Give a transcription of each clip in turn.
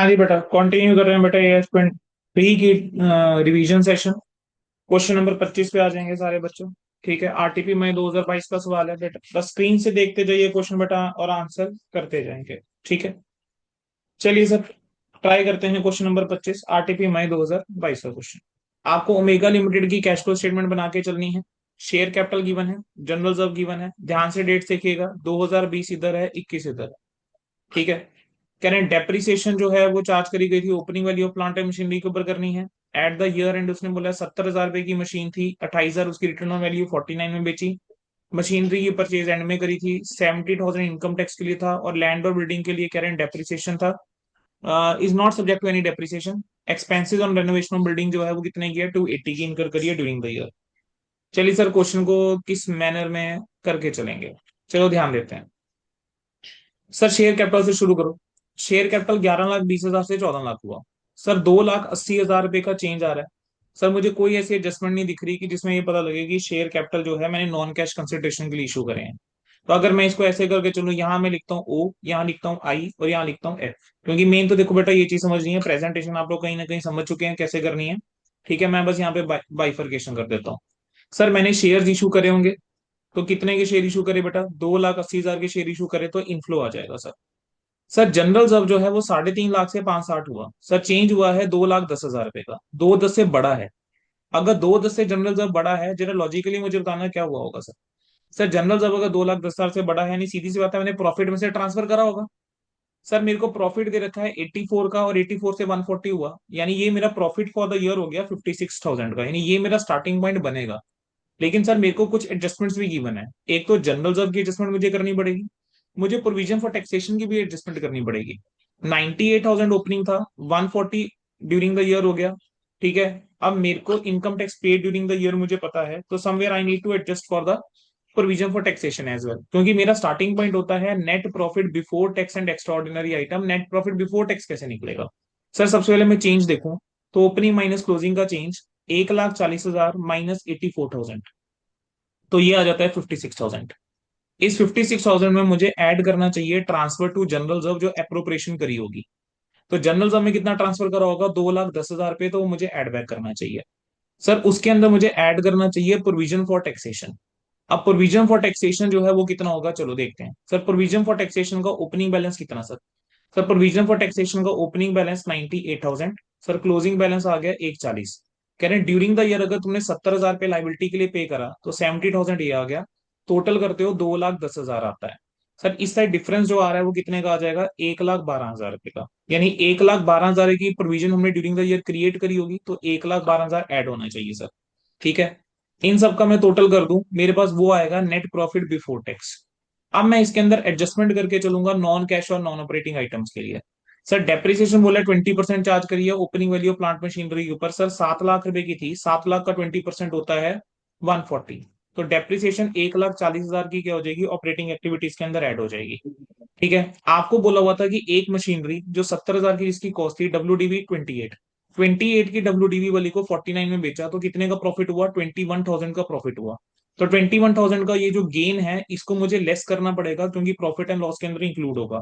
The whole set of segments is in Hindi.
हाँ जी बेटा, कंटिन्यू कर रहे हैं बेटा ये प्री की रिवीजन सेशन। क्वेश्चन नंबर 25 पे आ जाएंगे सारे बच्चों। ठीक है, आरटीपी मई 2022 का सवाल है बेटा, बस स्क्रीन से देखते जाइए क्वेश्चन बेटा और आंसर करते जाएंगे। ठीक है, चलिए सर ट्राई करते हैं। क्वेश्चन नंबर 25 आरटीपी मई 2022 का क्वेश्चन। आपको ओमेगा लिमिटेड की कैश फ्लो स्टेटमेंट बना के चलनी है। शेयर कैपिटल गिवन है, जनरल रिजर्व गिवन है, ध्यान से डेट देखिएगा, 2020 इधर है, 21 इधर है। ठीक है, कह रहे हैं डेप्रिसिएशन जो है वो चार्ज करी गई थी opening value of plant and machinery के ऊपर करनी है। एट द ईयर एंड उसने बोला 70,000 रुपए की मशीन थी, 28,000 उसकी रिटर्न ऑन वैल्यू 49 में बेची। मशीनरी की परचेज एंड में करी थी, 70,000 इनकम टैक्स के लिए था, और लैंड और बिल्डिंग के लिए कह रहे हैं डेप्रिसिएशन था, is not subject to any depreciation. Expenses on renovation of building जो है वो कितने की है, 280 की इनकर करिए ड्यूरिंग द ईयर। चलिए सर क्वेश्चन को किस मैनर में करके चलेंगे, चलो ध्यान देते हैं। सर शेयर कैपिटल से शुरू करो। शेयर कैपिटल 11,20,000 से 14 लाख हुआ। सर 2,80,000 रुपए का चेंज आ रहा है। सर मुझे कोई ऐसी एडजस्टमेंट नहीं दिख रही कि जिसमें ये पता लगे कि शेयर कैपिटल जो है मैंने नॉन कैश कंसिडरेशन के लिए इशू करे हैं। तो अगर मैं इसको ऐसे करके चलूँ, यहाँ मैं लिखता हूँ ओ, यहाँ लिखता हूँ आई और यहाँ लिखता हूँ एफ। क्योंकि मेन तो देखो बेटा ये चीज समझनी है, प्रेजेंटेशन आप लोग कहीं ना कहीं समझ चुके हैं कैसे करनी है। ठीक है, मैं बस यहाँ पे बाइफर्केशन कर देता हूँ। सर मैंने शेयर इशू करे होंगे, तो कितने के शेयर इशू करे बेटा, 2,80,000 के शेयर इशू करे तो इनफ्लो आ जाएगा सर। सर जनरल जब जो है वो 3.5 लाख से 5,60 हुआ, सर चेंज हुआ है 2,10,000 रुपए का, 2,10 से बड़ा है। अगर 2,10 से जनरल जब बड़ा है, जरा लॉजिकली मुझे बताना क्या हुआ होगा सर। सर जनरल जब अगर 2,10,000 से बड़ा है, यानी सीधी सी बात है मैंने प्रॉफिट में से ट्रांसफर करा होगा। सर मेरे को प्रॉफिट दे रखा है 84 का, और 84 से 140 हुआ, यानी ये मेरा प्रॉफिट फॉर द ईयर हो गया 56,000 का, यानी ये मेरा स्टार्टिंग पॉइंट बनेगा। लेकिन सर मेरे को कुछ एडजस्टमेंट्स भी गिवन है। एक तो जनरल रिजर्व की एडजस्टमेंट मुझे करनी पड़ेगी, मुझे प्रोविजन फॉर टैक्सेशन की भी एडजस्टमेंट करनी पड़ेगी। 98,000 ओपनिंग था, 140 ड्यूरिंग द ईयर हो गया। ठीक है, अब मेरे को income tax paid during the year मुझे पता है, तो somewhere I need to adjust for the provision for taxation as well, क्योंकि मेरा स्टार्टिंग पॉइंट होता है net profit before tax and extraordinary item. Net profit before tax कैसे निकलेगा। सर सबसे पहले मैं चेंज देखूं, तो ओपनिंग माइनस क्लोजिंग का चेंज 1,40,000 माइनस 84,000, तो ये आ जाता है 56,000। इस 56,000 में मुझे ऐड करना चाहिए ट्रांसफर टू जनरल रिजर्व जो अप्रोप्रिएशन करी होगी। तो जनरल रिजर्व में कितना ट्रांसफर करा होगा, 2,10,000 रुपए, तो वो मुझे ऐड बैक करना चाहिए। सर उसके अंदर मुझे ऐड करना चाहिए प्रोविजन फॉर टैक्सेशन। अब प्रोविजन फॉर टैक्सेशन जो है वो कितना होगा, चलो देखते हैं। सर प्रोविजन फॉर टैक्सेशन का ओपनिंग बैलेंस कितना sir. Sir provision for taxation का opening balance 98,000, sir closing balance आ गया 140। कह रहे हैं ड्यूरिंग द ईयर अगर तुमने 70,000 पे लाइबिलिटी के लिए पे करा तो 70,000 ये आ गया, टोटल करते हो 2,10,000 आता है। सर इस साइड डिफरेंस जो आ रहा है वो कितने का आ जाएगा, 1,12,000 रुपए का। यानी 1,12,000 की प्रोविजन हमने ड्यूरिंग द ईयर क्रिएट करी होगी, तो 1,12,000 ऐड होना चाहिए सर। ठीक है, इन सब का मैं टोटल कर दूं, मेरे पास वो आएगा नेट प्रॉफिट बिफोर टैक्स। अब मैं इसके अंदर एडजस्टमेंट करके चलूंगा नॉन कैश और नॉन ऑपरेटिंग आइटम्स के लिए। सर डेप्रिसिएशन बोला 20% चार्ज करिए opening value of plant machinery के ऊपर। सर 7 लाख रुपए की थी, 7 लाख का 20% होता है 140। तो डेप्रिसिएशन 1,40,000 की क्या हो जाएगी, ऑपरेटिंग एक्टिविटीज के अंदर ऐड हो जाएगी। ठीक है, आपको बोला हुआ था कि एक मशीनरी जो 70,000 की जिसकी कॉस्ट थी, WDV 28, 28 की WDV वाली को 49 में बेचा, तो कितने का प्रॉफिट हुआ, 21,000 का प्रॉफिट हुआ। तो 21,000 का ये जो गेन है इसको मुझे लेस करना पड़ेगा, क्योंकि प्रॉफिट एंड लॉस के अंदर इंक्लूड होगा।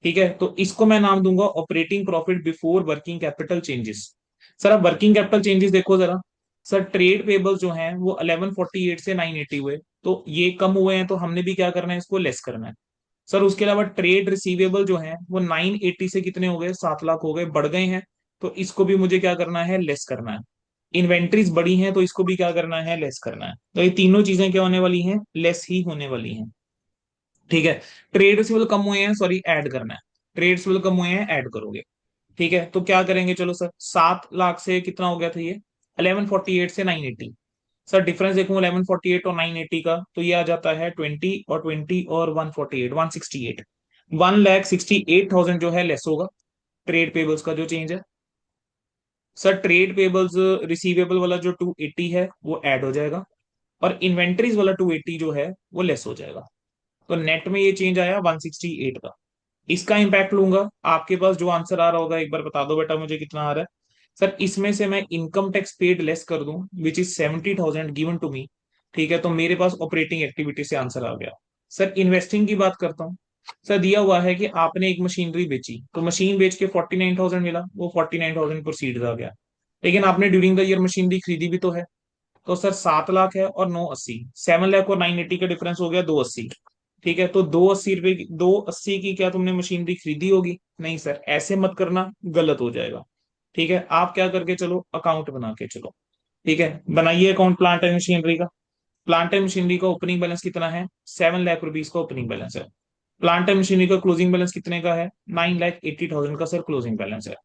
ठीक है, तो इसको मैं नाम दूंगा operating profit before working capital changes. Sir अब वर्किंग कैपिटल चेंजेस देखो जरा। सर ट्रेड पेबल्स जो हैं वो 1148 से 980 हुए, तो ये कम हुए हैं, तो हमने भी क्या करना है, इसको लेस करना है। सर उसके अलावा ट्रेड रिसीवेबल जो है वो 980 से कितने हो गए, 7 लाख हो गए, बढ़ गए हैं, तो इसको भी मुझे क्या करना है, लेस करना है। इन्वेंट्रीज बड़ी हैं, तो इसको भी क्या करना है, लेस करना है। तो ये तीनों चीजें क्या होने वाली हैं, लेस ही होने वाली हैं। ठीक है, ट्रेड रिसीवेबल कम हुए हैं, सॉरी ऐड करना है। ट्रेड रिसीवेबल कम हुए हैं, ऐड करोगे। ठीक है, तो क्या करेंगे, चलो सर 7 लाख से कितना हो गया था ये, 1148 से 980। सर डिफरेंस देखूं 1148 और 980 का, तो ये आ जाता है 20 और 148, 168। 1,68,000 जो है लेस होगा ट्रेड पेबल्स का जो चेंज है। सर ट्रेड पेबल्स रिसीवेबल वाला जो 280 है वो ऐड हो जाएगा, और इन्वेंट्रीज वाला 280 जो है वो लेस हो जाएगा। तो नेट में ये चेंज आया 168 का। इसका इंपैक्ट लूंगा, आपके पास जो आंसर आ रहा होगा एक बार बता दो बेटा मुझे कितना आ रहा है। सर इसमें से मैं इनकम टैक्स पेड लेस कर दूं which is 70,000 given to me. ठीक है, तो मेरे पास ऑपरेटिंग एक्टिविटी से आंसर आ गया। सर इन्वेस्टिंग की बात करता हूँ। सर दिया हुआ है कि आपने एक मशीनरी बेची, तो मशीन बेच के 49,000 मिला, वो 49,000 प्रोसीड आ गया। लेकिन आपने ड्यूरिंग द ईयर मशीनरी खरीदी भी तो है। तो सर 7 लाख है और 980, 7 लाख और 980 का डिफरेंस हो गया 280। ठीक है, तो 280 रुपए की, 280 की क्या तुमने मशीनरी खरीदी होगी? नहीं सर, ऐसे मत करना, गलत हो जाएगा। ठीक है, आप क्या करके चलो, अकाउंट बना के चलो। ठीक है, बनाइए अकाउंट प्लांट एंड मशीनरी का। प्लांट एंड मशीनरी का ओपनिंग बैलेंस कितना है? 7 लाख रुपीज का ओपनिंग बैलेंस है। प्लांट एंड मशीनरी का क्लोजिंग बैलेंस कितने का है? 9,80,000 का सर क्लोजिंग बैलेंस है।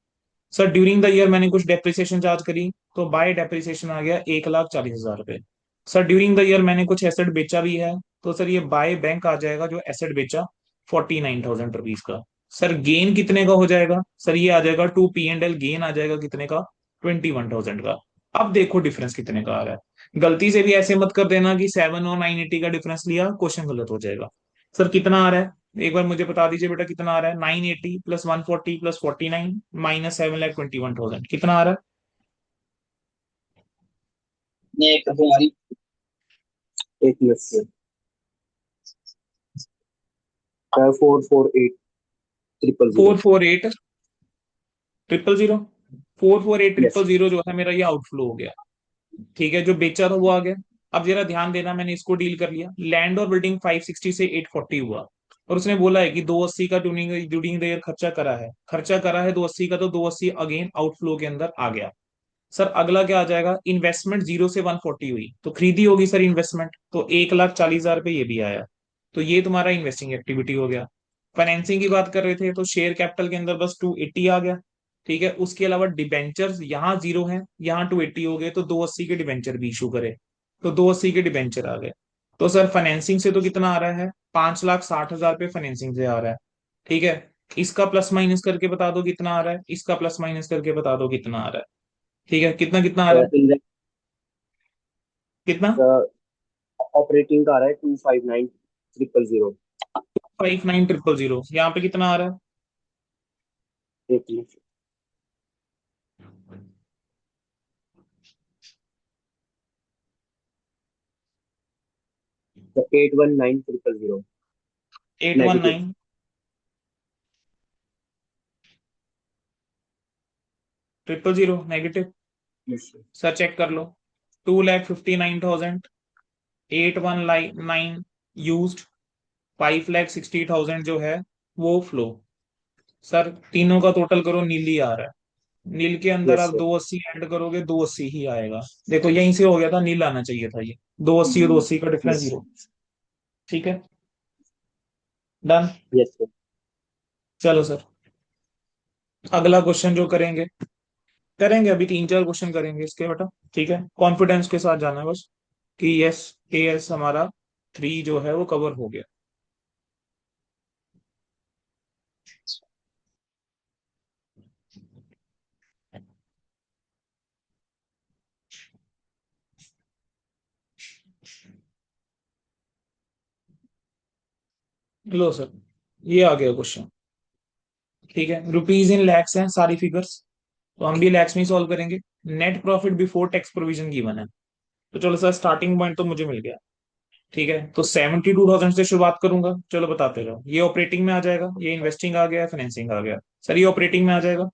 सर ड्यूरिंग द ईयर मैंने कुछ डेप्रिसिएशन चार्ज करी, तो बाय डेप्रिसिएशन आ गया 1,40,000 रुपए। सर ड्यूरिंग द ईयर मैंने कुछ एसेट बेचा भी है, तो सर ये बाय बैंक आ जाएगा जो एसेट बेचा 49,000 रुपीज का। सर गेन कितने का हो जाएगा? सर ये आ जाएगा to P and L, gain आ जाएगा कितने का? 21,000 का। अब देखो डिफरेंस कितने का आ रहा है। गलती से भी ऐसे मत कर देना कि 7 और 980 का डिफरेंस लिया, क्वेश्चन गलत हो जाएगा। सर कितना आ रहा है, एक बार मुझे बता दीजिए बेटा, कितना आ रहा है? 980 प्लस 140 प्लस 49 माइनस 7,21,000, कितना आ रहा है? ने एक हमारी एक मिनट से 448 000। 448,000, 448 यस। 000 जो है मेरा ये आउटफ्लो हो गया। ठीक है, जो बेचा था वो आ गया। अब जरा ध्यान देना, मैंने इसको डील कर लिया। लैंड और बिल्डिंग 560 से 840 हुआ, और उसने बोला है कि 280 का ड्यूरिंग ड्यूरिंग द ईयर खर्चा करा है, खर्चा करा है 280 का, तो 280 अगेन आउटफ्लो के अंदर आ गया। सर अगला क्या आ जाएगा? इन्वेस्टमेंट 0 से 140 हुई, तो खरीदी होगी सर इन्वेस्टमेंट, तो 1,40,000 रुपये ये भी आया। तो ये तुम्हारा इन्वेस्टिंग एक्टिविटी हो गया। फाइनेंसिंग की बात कर रहे थे, तो शेयर कैपिटल के अंदर बस 280 आ गया। ठीक है, उसके अलावा डिबेंचर्स यहाँ 0 है, यहाँ 280 हो गए, तो 280 के डिबेंचर भी इशू करे, तो 280 के डिबेंचर आ गए। तो सर फाइनेंसिंग से तो कितना आ रहा है? 5,60,000 रुपये फाइनेंसिंग से आ रहा है। ठीक है, इसका प्लस माइनस करके बता दो कितना आ रहा है, इसका प्लस माइनस करके बता दो कितना आ रहा है। ठीक है, कितना कितना आ रहा है? कितना? ऑपरेटिंग का आ रहा है 259 000। 59,000, यहाँ पे कितना आ रहा है? एक मिनट। 819 000 eight one negative. Nine triple zero negative. Yes. Sir check कर लो। 2,59,000, 8,199 यूज्ड, 5,60,000 जो है वो फ्लो। सर तीनों का टोटल करो, नील ही आ रहा है। नील के अंदर यस आप सर। 280 ऐड करोगे, 280 ही आएगा। देखो यहीं से हो गया था, नील आना चाहिए था ये। 280 और 280 का डिफरेंस यस। 0। ठीक है, डन। Yes sir. चलो सर, अगला क्वेश्चन जो करेंगे, करेंगे अभी 3 4 क्वेश्चन करेंगे इसके बेटा। ठीक है, कॉन्फिडेंस के साथ जाना है बस, कि यस, ए एस हमारा 3 जो है वो कवर हो गया। लो सर, ये आ गया क्वेश्चन। ठीक है, रुपीज इन लैक्स हैं सारी फिगर्स, तो हम भी लैक्स में ही सॉल्व करेंगे। Net profit before tax provision given है। तो चलो सर, स्टार्टिंग पॉइंट तो मुझे मिल गया। ठीक है, तो 72,000 से शुरुआत करूंगा, चलो बताते रहो। ये ऑपरेटिंग में आ जाएगा, ये इन्वेस्टिंग आ गया, फाइनेंसिंग आ गया। सर ये ऑपरेटिंग में आ जाएगा।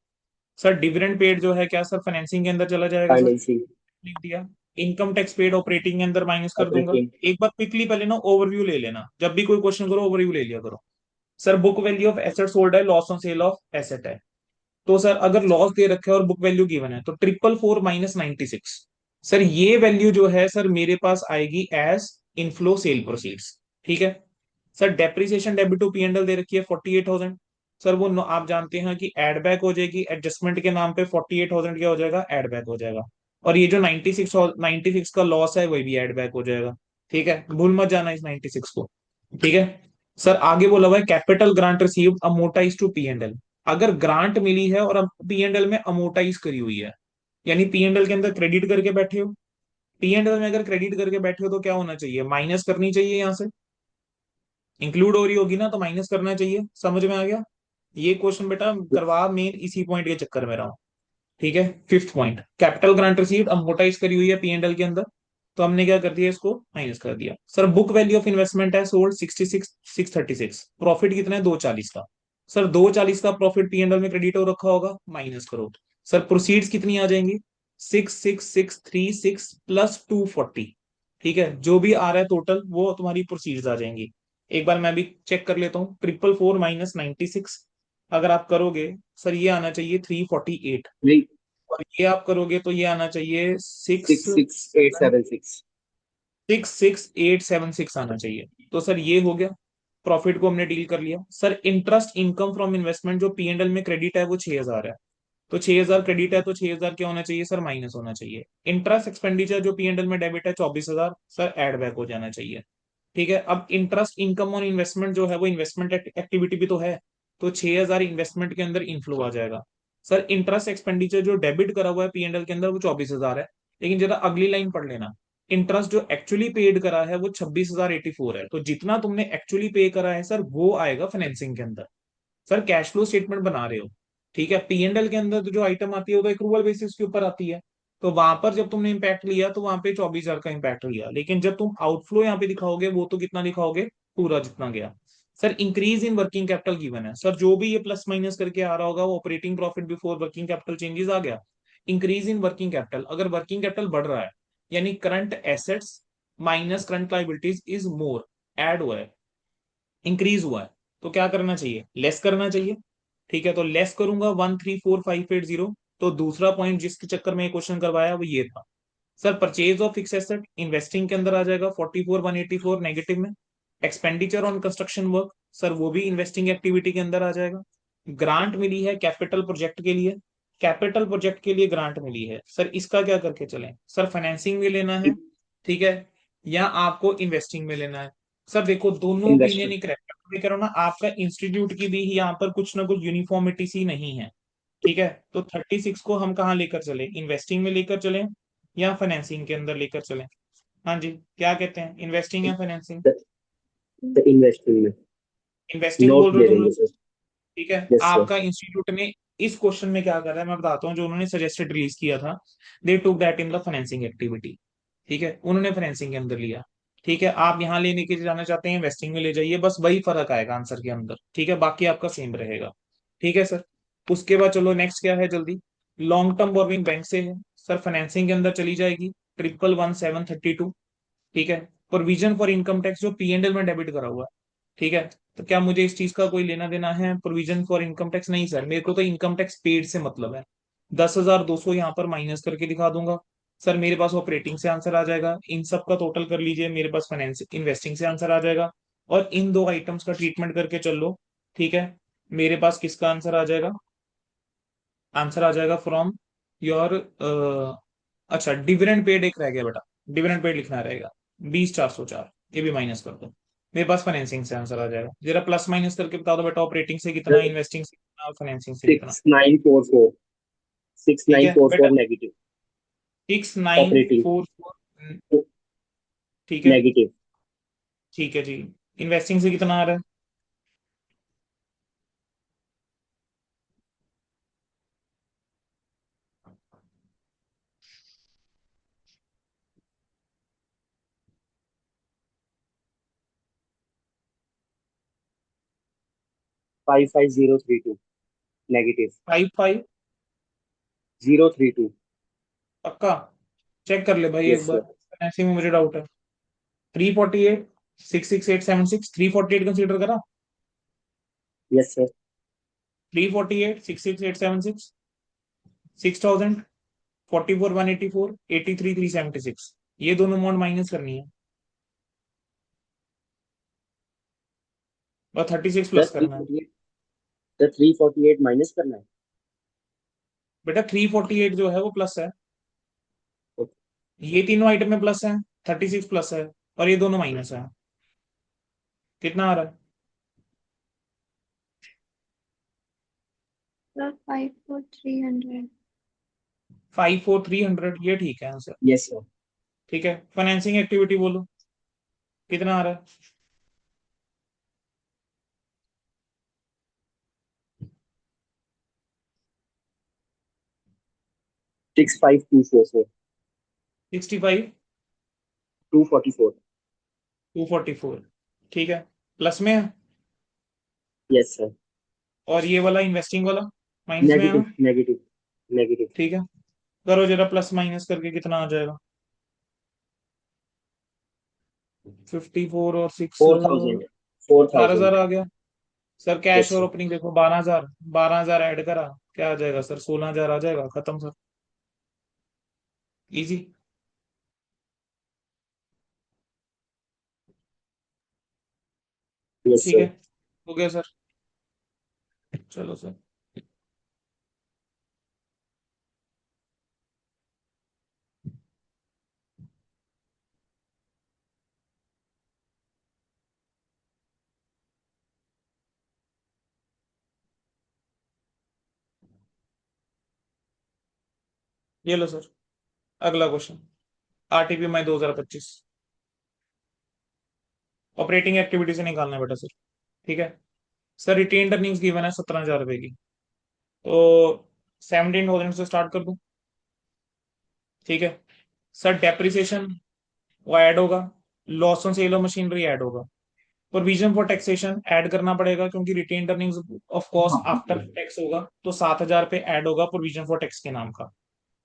सर डिविडेंड पेड जो है क्या सर फाइनेंसिंग के अंदर चला जाएगा सर? फाइनेंसिंग। लिख दिया। इनकम टैक्स पेड ऑपरेटिंग के अंदर माइनस कर दूंगा। ऑपरेटिंग। एक बार क्विकली पहले ना ओवरव्यू ले लेना, जब भी कोई क्वेश्चन करो ओवरव्यू ले लिया करो। Sir book value of asset sold है, loss on sale of asset है। तो सर अगर लॉस दे रखे है और बुक वैल्यू गिवन है, तो 444 माइनस 96। सर ये वैल्यू जो है सर मेरे पास आएगी एज इनफ्लो सेल प्रोसीड्स। ठीक है। Sir depreciation debit to P and L दे रखी है 48,000। सर वो आप जानते हैं कि एड बैक हो जाएगी, एडजस्टमेंट के नाम पे 48,000 क्या हो जाएगा? एड बैक हो जाएगा। और ये जो 96 का लॉस है वही भी एड बैक हो जाएगा। ठीक है, भूल मत जाना इस 96 को। ठीक है। सर आगे बोला हुआ है capital grant received amortise to P and L. अगर ग्रांट मिली है और पी एंड एल में अमोटाइज करी हुई है, यानी पी एंड एल के अंदर क्रेडिट करके बैठे हो, पी एंड एल में अगर क्रेडिट करके बैठे हो तो क्या होना चाहिए? माइनस करनी चाहिए यहां से। इंक्लूड हो रही होगी ना, तो माइनस करना चाहिए। समझ में आ गया? ये क्वेश्चन बेटा करवा मेन इसी पॉइंट के चक्कर में रहा हूं। ठीक है, fifth point, capital grant received amortise करी हुई है पी एंड एल के अंदर। तो हमने क्या कर दिया, इसको माइनस कर दिया। Sir book value of investment है सोल्ड 66,636, प्रॉफिट कितना है 240 का। सर 240 का प्रॉफिट पीएनएल में क्रेडिट हो रखा होगा, माइनस करो। सर प्रोसीड्स कितनी आ जाएंगी, 66,636 प्लस 240। ठीक है, जो भी आ रहा है टोटल वो तुम्हारी प्रोसीड्स आ जाएंगी। एक बार मैं भी चेक कर लेता हूँ, 444 माइनस 96 अगर आप करोगे, सर ये आना चाहिए 348। थ्री और ये आप करोगे तो ये आना चाहिए सिक्स 66876। 66876 आना चाहिए। तो सर ये हो गया, प्रॉफिट को हमने डील कर लिया। Sir interest income from investment जो पीएनएल में क्रेडिट है वो 6,000 है। तो 6,000 क्रेडिट है तो 6,000 क्या होना चाहिए सर, माइनस होना चाहिए। इंटरेस्ट एक्सपेंडिचर जो पीएनएल में डेबिट है 24,000, सर एड बैक हो जाना चाहिए। ठीक है, अब इंटरेस्ट इनकम ऑन इन्वेस्टमेंट जो है वो इन्वेस्टमेंट एक्टिविटी भी तो है, तो 6,000 इन्वेस्टमेंट के अंदर इनफ्लो आ जाएगा। सर इंटरेस्ट एक्सपेंडिचर जो डेबिट करा हुआ है पीएनएल के अंदर वो 24,000 है। लेकिन जरा अगली लाइन पढ़ लेना, इंटरेस्ट जो एक्चुअली पेड करा है वो 26,084 है। तो जितना तुमने एक्चुअली पे करा है सर वो आएगा फाइनेंसिंग के अंदर। सर कैश फ्लो स्टेटमेंट बना रहे हो, ठीक है, पीएनएल के अंदर तो जो आइटम आती है वो तो एक्रूवल बेसिस के ऊपर आती है। तो वहां पर जब तुमने इम्पैक्ट लिया तो वहां पे 24,000 का इम्पैक्ट लिया, लेकिन जब तुम आउटफ्लो यहाँ पे दिखाओगे वो तो कितना दिखाओगे, पूरा जितना गया। Sir increase in working capital given है, सर जो भी ये प्लस माइनस करके आ रहा होगा वो operating profit before working capital changes आ गया। इंक्रीज इन वर्किंग कैपिटल, अगर वर्किंग कैपिटल बढ़ रहा है यानी current assets minus current liabilities is more, add हुआ है, इंक्रीज हुआ है। तो क्या करना चाहिए, लेस करना चाहिए। ठीक है, तो लेस करूंगा 134,580। तो दूसरा पॉइंट जिसके चक्कर में क्वेश्चन करवाया वो ये था। Sir purchase of fix asset investing के अंदर आ जाएगा 44,184 नेगेटिव में। Expenditure on construction work, sir वो भी इन्वेस्टिंग एक्टिविटी के अंदर आ जाएगा। ग्रांट मिली है कैपिटल प्रोजेक्ट के लिए, कैपिटल प्रोजेक्ट के लिए ग्रांट मिली है, सर इसका क्या करके चलें, सर फाइनेंसिंग में लेना है, ठीक है, या आपको इन्वेस्टिंग में लेना है। सर देखो दोनों ओपिनियन ही इन्वेस्टमेंट। करेक्ट है, मैं कह रहा हूं ना आपका इंस्टीट्यूट की भी यहाँ पर कुछ ना कुछ यूनिफॉर्मिटी सी नहीं है। ठीक है, तो 36 को हम कहाँ लेकर चले, इन्वेस्टिंग में लेकर चले या फाइनेंसिंग के अंदर लेकर चले। हाँ जी, क्या कहते हैं, इन्वेस्टिंग या फाइनेंसिंग। द इन्वेस्टमेंट में इन्वेस्टिंग बोल नोट रहे हो ले तुम लोग। लेंगे सर। ठीक है, यस सर। आपका इंस्टीट्यूट ने इस क्वेश्चन में क्या करा है मैं बताता हूँ, जो उन्होंने सजेस्टेड रिलीज किया था, they took that in the financing activity. ठीक है, उन्होंने फाइनेंसिंग के अंदर लिया। ठीक है, आप यहाँ लेने के जाना चाहते हैं इन्वेस्टिंग में ले जाइए, बस वही फर्क आएगा आंसर के अंदर। ठीक है, बाकी आपका सेम रहेगा। ठीक है सर, उसके बाद चलो नेक्स्ट क्या है जल्दी, लॉन्ग टर्म बोरोइंग बैंक से है, सर फाइनेंसिंग के अंदर चली जाएगी 111,732। ठीक है, प्रोविजन फॉर इनकम टैक्स जो पीएनएल में डेबिट करा हुआ है। ठीक है, तो क्या मुझे इस चीज का कोई लेना देना है, प्रोविजन फॉर इनकम टैक्स नहीं सर, मेरे को तो इनकम टैक्स पेड से मतलब है। 10,200 यहाँ पर माइनस करके दिखा दूंगा। सर मेरे पास ऑपरेटिंग से आंसर आ जाएगा, इन सब का टोटल कर लीजिए, मेरे पास फाइनेंस इन्वेस्टिंग से आंसर आ जाएगा। और इन दो आइटम्स का ट्रीटमेंट करके चल लो। ठीक है, मेरे पास किसका आंसर आ जाएगा, आंसर आ जाएगा फ्रॉम योर, अच्छा डिविडेंड पेड एक रह गया बेटा, डिविडेंड पेड लिखना रहेगा 20,404, ये भी माइनस कर दो। मेरे पास फाइनेंसिंग से आंसर आ जाएगा, जरा प्लस माइनस करके बता दो बेटा, ऑपरेटिंग से कितना, इन्वेस्टिंग से कितना, फाइनेंसिंग से कितना। 6944। सिक्स ठीक नाइन है फोर बेटा, फोर नेगेटिव। 6,944। ऑपरेटिंग ठीक है, नेगेटिव। ठीक है जी। इन्वेस्टिंग से कितना आ रहा है, 55032 नेगेटिव। 55। 032। पक्का, चेक कर ले भाई एक यस बार, सर। फाइनेंसिंग में मुझे डाउट है। 348, 66876, 348 कंसिडर करा, यस सर। 348, 66876, 6,000, 44,184, 83,376, ये दोनों अमाउंट माइनस करनी है और 36 सर प्लस थ्री करना है। फोर्टी एट सर 348 माइनस करना है। बेटा 348 जो है वो प्लस है, ओके। ये तीनों आइटम में प्लस है, 36 प्लस है, और ये दोनों माइनस है। कितना आ रहा है, सर 5 4 300। 54,300, ये ठीक है आंसर। Yes sir. ठीक है, फाइनेंसिंग एक्टिविटी बोलो कितना आ रहा है, 65244। 65। 244। 244, ठीक है, प्लस में है। Yes sir. और ये वाला इन्वेस्टिंग वाला माइनस में है नेगेटिव ना। Negative negative. ठीक है, करो जरा प्लस माइनस करके कितना आ जाएगा। 54 और 6, 4000। 4000 4000। आ गया। सर कैश यस और सर। ओपनिंग देखो, 12,000, 12,000 ऐड करा, क्या आ जाएगा सर, 16,000 आ जाएगा, खत्म सर, इजी। यस ठीक है, सर। हो गया सर, चलो सर। ये लो सर, अगला क्वेश्चन, आरटीपी मई 2025, ऑपरेटिंग एक्टिविटी से निकालना है बेटा सर। ठीक है सर, रिटेन अर्निंग्स गिवन है 17,000 रुपए की, तो 17,000 से स्टार्ट कर दूं। ठीक है सर, डेप्रिसिएशन वो ऐड होगा, loss on sale of machinery add होगा, प्रोविजन फॉर टैक्सेशन ऐड करना पड़ेगा क्योंकि retained earnings of course after tax होगा, तो 7,000 पे ऐड होगा प्रोविजन फॉर टैक्स के नाम का।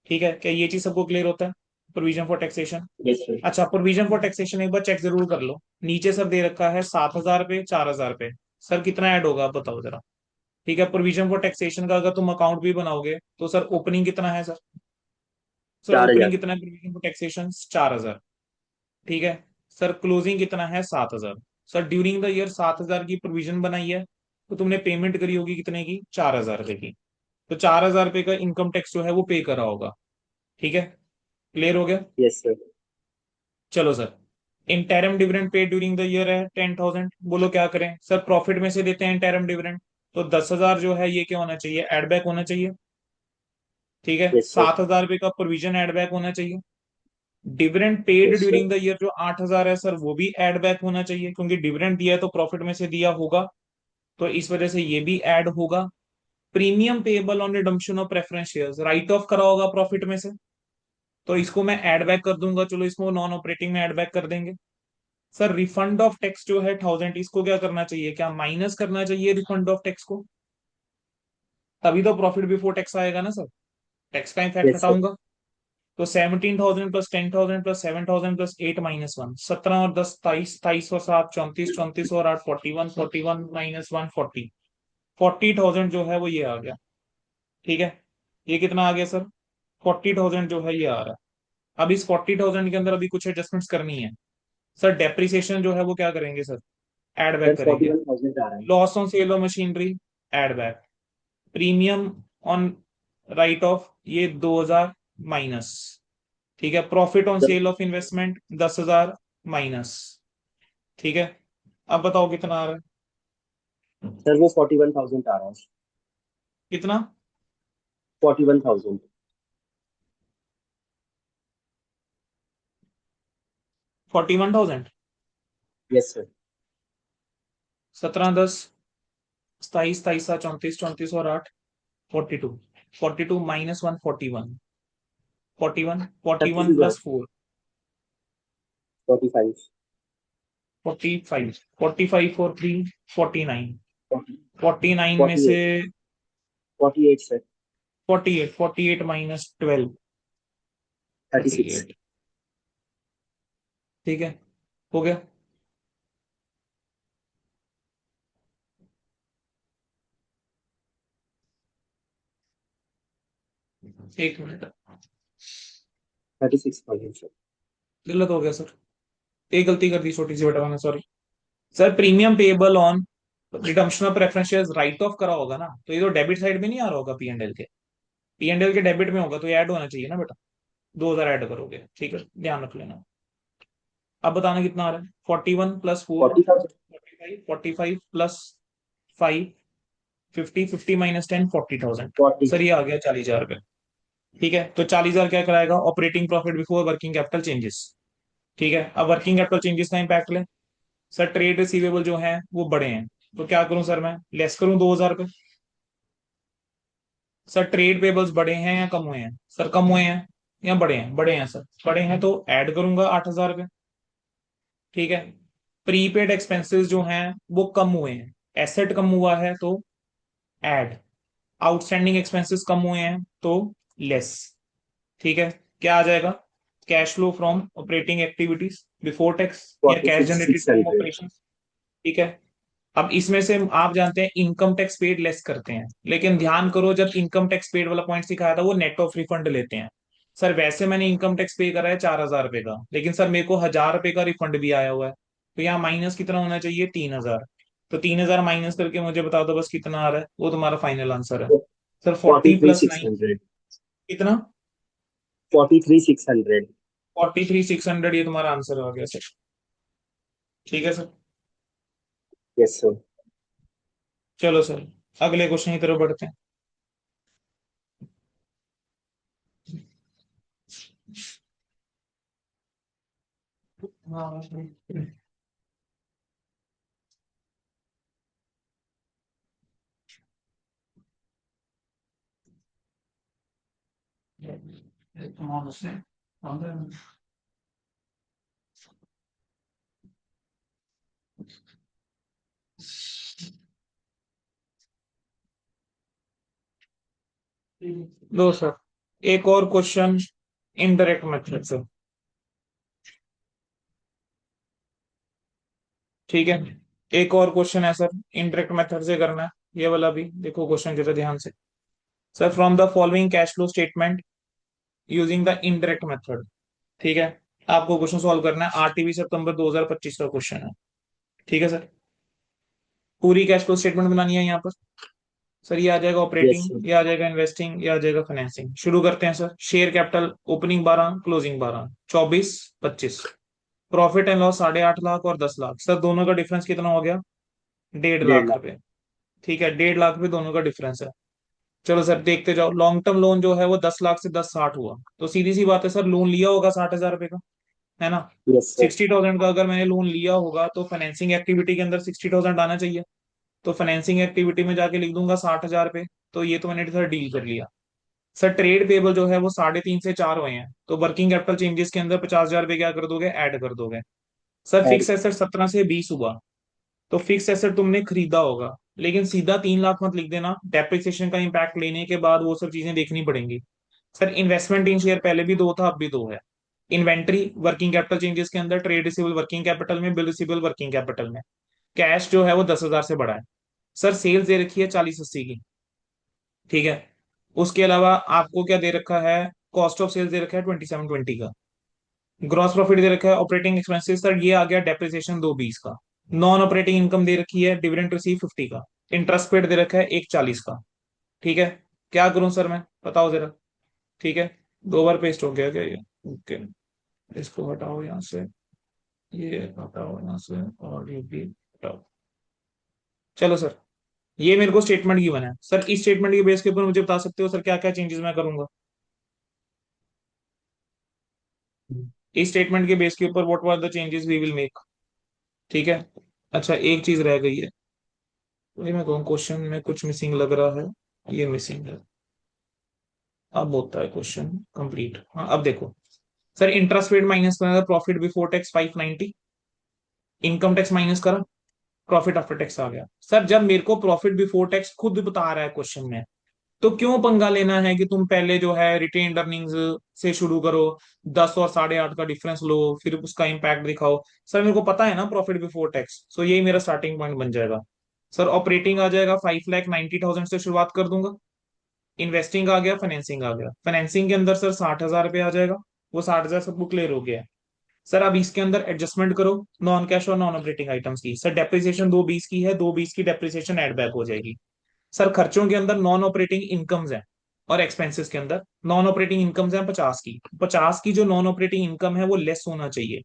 ठीक है, क्या ये चीज सबको क्लियर होता है, provision for taxation. Yes sir. अच्छा, प्रोविजन फॉर टैक्सेशन एक बार चेक जरूर कर लो, नीचे सर दे रखा है 7,000 पे 4,000 पे, सर कितना ऐड होगा आप बताओ जरा। ठीक है, प्रोविजन फॉर टैक्सेशन का अगर तुम अकाउंट भी बनाओगे तो सर ओपनिंग कितना है सर, सर चार ओपनिंग हजार कितना है प्रोविजन फॉर टैक्सेशन, 4,000। ठीक है सर, क्लोजिंग कितना है, 7,000। सर ड्यूरिंग द ईयर 7,000 की प्रोविजन बनाई है, तो तुमने पेमेंट करी होगी कितने की, 4,000 रुपए की, तो 4,000 रुपए का इनकम टैक्स जो है वो पे करा होगा। ठीक है, क्लियर हो गया। Yes sir. चलो sir, interim dividend pay during the year है 10,000, बोलो क्या करें सर, प्रॉफिट में से देते हैं इंटरम डिविडेंड, तो 10,000 जो है ये क्या होना चाहिए, एड बैक होना चाहिए। ठीक है, यस सर। 7,000 रुपए का प्रोविजन एड बैक होना चाहिए। Dividend paid yes sir. During the year जो 8,000 है सर, वो भी एड बैक होना चाहिए क्योंकि डिविडेंड दिया है तो प्रॉफिट में से दिया होगा, तो इस वजह से ये भी ऐड होगा। Premium payable on redemption of preference shares right of करा होगा प्रॉफिट में से, तो इसको मैं ऐड बैक कर दूंगा, चलो इसको नॉन ऑपरेटिंग में ऐड बैक कर देंगे। सर रिफंड ऑफ टैक्स जो है 1,000, इसको क्या करना चाहिए, क्या माइनस करना चाहिए रिफंड ऑफ टैक्स को, तभी तो प्रॉफिट बिफोर टैक्स आएगा ना सर, टैक्स का इफेक्ट यस सर। हटाऊंगा। तो 17,000 प्लस 10,000 प्लस 7,000 प्लस 8 - 1, 17 और 10 23, 23 और 7 34, 34 और 8 41, 41 -1 40, 40,000 जो है वो ये आ गया। ठीक है, ये कितना आ गया सर, 40,000 जो है ये आ रहा है। अब इस 40,000 के अंदर अभी कुछ एडजस्टमेंट्स करनी है। सर डेप्रिसिएशन जो है वो क्या करेंगे सर, एड बैक सर करेंगे। 41,000 आ रहा है। Loss on sale of machinery add back, premium on write off ये 2,000 माइनस। ठीक है, profit on sir sale of investment 10,000 minus. ठीक है, अब बताओ कितना आ रहा है, सर वो 41,000 आ रहा है। कितना, 41,000। 41,000, यस सर। 17 10 27 27 34 34 और 8 42, 42 -1 41, 41 41 30 प्लस 4 45। 45, 45 और 3 49, 49 में से 48। 48 सर। 48, 48 -12 36। 38। ठीक है, हो गया। एक मिनट, 36,000 सर। गलत हो गया सर, एक गलती कर दी छोटी सी बेटा मैंने, sorry. Sir premium payable on redemption of preference shares right of करा होगा ना, तो ये तो डेबिट साइड में नहीं आ रहा होगा, पी एंड एल के, पी एंड एल के डेबिट में होगा, तो ये ऐड होना चाहिए ना बेटा, 2,000 ऐड करोगे, ठीक है ध्यान रख लेना। अब बताना कितना आ रहा है, 41 प्लस 4 40,000। 45, 45 प्लस 5 50, 50 -10 40,000, 40। सर ये आ गया 40,000 रुपये। ठीक है, तो 40,000 क्या कराएगा, operating profit before working capital changes. ठीक है, अब वर्किंग कैपिटल चेंजेस का इम्पैक्ट ले। सर ट्रेड रिसीवेबल जो है वो बड़े हैं, तो क्या करूं सर, मैं लेस करूं 2,000 रुपये। सर ट्रेड पेबल्स बड़े हैं या कम हुए हैं, सर कम हुए हैं या बड़े हैं, बड़े हैं सर, बड़े हैं तो ऐड करूंगा 8,000 रुपये। ठीक है। प्रीपेड एक्सपेंसेस जो हैं वो कम हुए हैं, एसेट कम हुआ है तो ऐड, आउटस्टैंडिंग एक्सपेंसेस कम हुए हैं तो लेस। ठीक है। क्या आ जाएगा? Cash flow from operating activities before tax या forty cash six generated six from hundred operations. ठीक है। अब इसमें से आप जानते हैं इनकम टैक्स पेड लेस करते हैं, लेकिन ध्यान करो जब इनकम टैक्स पेड वाला पॉइंट सिखाया था वो नेट ऑफ रिफंड लेते हैं। सर वैसे मैंने इनकम टैक्स पे करा है 4,000 रुपए का, लेकिन सर मेरे को 1,000 रुपए का रिफंड भी आया हुआ है, तो यहाँ माइनस कितना होना चाहिए? 3,000। तो 3,000 माइनस करके मुझे बता दो बस कितना आ रहा है, वो तुम्हारा फाइनल आंसर है। Sir forty 40 three plus six 9 hundred कितना? 43,600। 43,600, ये तुम्हारा आंसर आ गया सर। ठीक है सर। Yes sir. चलो सर, अगले क्वेश्चन की तरफ बढ़ते हैं। हाँ, लो सर, एक और क्वेश्चन इनडायरेक्ट मेथड से। ठीक है। एक और क्वेश्चन है सर, इनडायरेक्ट मेथड से करना है, ये वाला भी देखो क्वेश्चन जरा ध्यान से। Sir from the following cash flow statement using the indirect method. ठीक है। आपको क्वेश्चन सॉल्व करना है, आरटीवी सितंबर 2025 का क्वेश्चन है। ठीक है सर। पूरी कैश फ्लो स्टेटमेंट बनानी है यहाँ पर। सर ये आ जाएगा यस सर। ऑपरेटिंग, ये आ जाएगा इन्वेस्टिंग, ये आ जाएगा फाइनेंसिंग। शुरू करते हैं sir. Share capital opening 12, closing 12, 24, 25। Profit and loss 8.5 lakh और 10 लाख। सर दोनों का डिफरेंस कितना हो गया? डेढ़ 1.5 लाख लाख। रुपए। ठीक है, 1.5 लाख रुपए दोनों का डिफरेंस है। चलो सर देखते जाओ, लॉन्ग टर्म लोन जो है वो 10 लाख से 10,60 हुआ, तो सीधी सी बात है सर लोन लिया होगा 60,000 रुपए का, है ना? Yes sir. 60,000 का अगर मैंने लोन लिया होगा तो फाइनेंसिंग एक्टिविटी के अंदर 60,000 आना चाहिए। तो फाइनेंसिंग एक्टिविटी में जाके लिख दूंगा 60,000 रुपए। तो ये तो मैंने सर डील कर लिया। सर ट्रेड पेबल जो है वो 3.5 से 4 हुए हैं, तो वर्किंग कैपिटल चेंजेस के अंदर 50,000 रुपए क्या कर दोगे? ऐड कर दोगे। Sir add. फिक्स एसेट 17 से 20 हुआ, तो फिक्स एसेट तुमने खरीदा होगा, लेकिन सीधा 3 लाख मत लिख देना, डेप्रिसिएशन का इम्पैक्ट लेने के बाद वो सब चीजें देखनी पड़ेंगी। सर इन्वेस्टमेंट इन शेयर पहले भी 2 था, अब भी 2 है। इन्वेंट्री वर्किंग कैपिटल चेंजेस के अंदर, ट्रेड रिसीवेबल वर्किंग कैपिटल में, बिल रिसीवेबल वर्किंग कैपिटल में। कैश जो है वो 10,000 से बढ़ा है। सर सेल्स दे रखी है 40-80 की। ठीक है। उसके अलावा आपको क्या दे रखा है? कॉस्ट ऑफ सेल्स दे रखा है 2720 का। ग्रॉस प्रॉफिट दे रखा है, ऑपरेटिंग एक्सपेंसेस सर ये आ गया डेप्रिसिएशन 220 का। नॉन ऑपरेटिंग इनकम दे रखी है, डिविडेंड रिसीव 50 का। इंटरेस्ट पेड दे रखा है 140 का। ठीक है। क्या करूं सर मैं, बताओ जरा। ठीक है। 2 बार पेस्ट हो गया क्या ये? ओके। इसको हटाओ यहाँ से, ये हटाओ यहाँ से, और ये भी हटाओ। चलो सर, ये मेरे को स्टेटमेंट गिवन है सर, इस स्टेटमेंट के बेस के ऊपर मुझे बता सकते हो सर क्या क्या चेंजेस मैं करूंगा? इस स्टेटमेंट के बेस के ऊपर whatever the changes we will make. ठीक है। अच्छा एक चीज रह गई है, वही मैं कहूँ क्वेश्चन में कुछ मिसिंग लग रहा है, ये मिसिंग है। अब होता है क्वेश्चन कंप्लीट। हाँ अब देखो सर, इंटरेस्ट पेड माइनस करा, profit before tax 590, income tax minus करा, प्रॉफिट आफ्टर टैक्स आ गया। सर जब मेरे को प्रॉफिट बिफोर टैक्स खुद बता रहा है क्वेश्चन में, तो क्यों पंगा लेना है कि तुम पहले जो है रिटेन्ड अर्निंग्स से शुरू करो, 10 और 8.5 का डिफरेंस लो, फिर उसका इम्पैक्ट दिखाओ। सर मेरे को पता है ना प्रॉफिट बिफोर टैक्स, सो यही मेरा स्टार्टिंग पॉइंट बन जाएगा। सर ऑपरेटिंग आ जाएगा 5,90,000 से शुरुआत कर दूंगा। इन्वेस्टिंग आ गया, फाइनेंसिंग आ गया। फाइनेंसिंग के अंदर सर 60,000 रुपये आ जाएगा, वो 60,000 सबको क्लियर हो गया है। सर अब इसके अंदर एडजस्टमेंट करो नॉन कैश और नॉन ऑपरेटिंग आइटम्स की। सर डेप्रिसिएशन 220 की है, 220 की डेप्रिसिएशन एड बैक हो जाएगी। सर खर्चों के अंदर नॉन ऑपरेटिंग इनकम्स हैं, और एक्सपेंसेस के अंदर नॉन ऑपरेटिंग इनकम्स हैं 50 की। 50 की जो नॉन ऑपरेटिंग इनकम है वो लेस होना चाहिए।